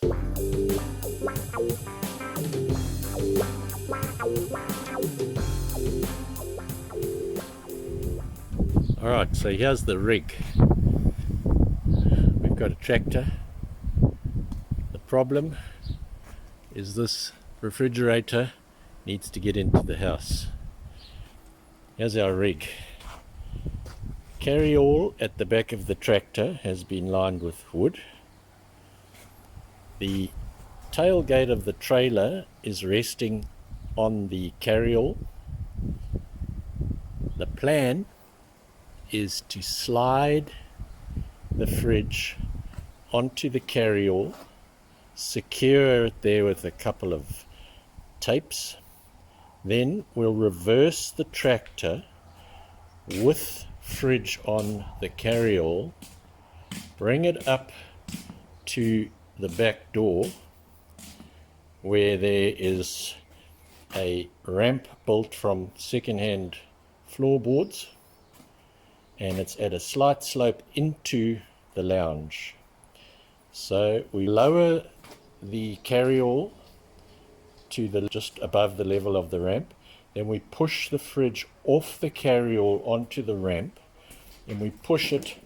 Alright, so here's the rig. We've got a tractor. The problem is this refrigerator needs to get into the house. Here's our rig. Carry-all at the back of the tractor has been lined with wood. The tailgate of the trailer is resting on the carry-all. The plan is to slide the fridge onto the carry-all, secure it there with a couple of tapes. Then we'll reverse the tractor with fridge on the carry-all, bring it up to the back door where there is a ramp built from second-hand floorboards, and it's at a slight slope into the lounge. So we lower the carry-all to just above the level of the ramp, then we push the fridge off the carry-all onto the ramp, and we push it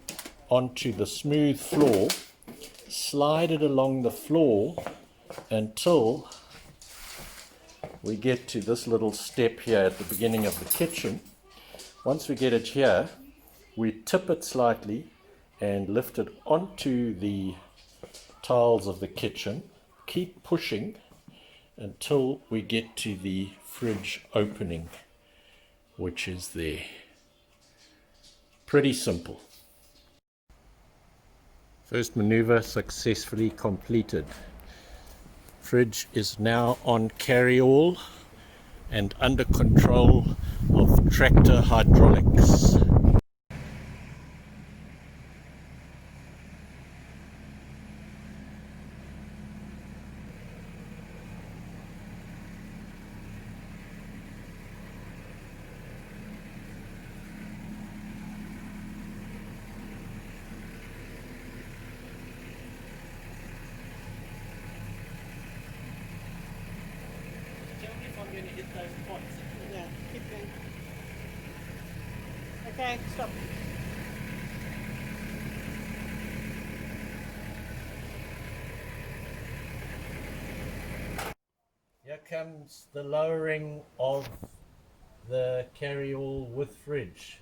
onto the smooth floor, slide it along the floor until we get to this little step here at the beginning of the kitchen. Once we get it here, we tip it slightly and lift it onto the tiles of the kitchen. Keep pushing until we get to the fridge opening, which is there. Pretty simple. First maneuver successfully completed. Fridge is now on carry-all and under control of tractor hydraulics. I'm going to hit those pots. Yeah, keep going. Okay, stop. Here comes the lowering of the carry-all with fridge.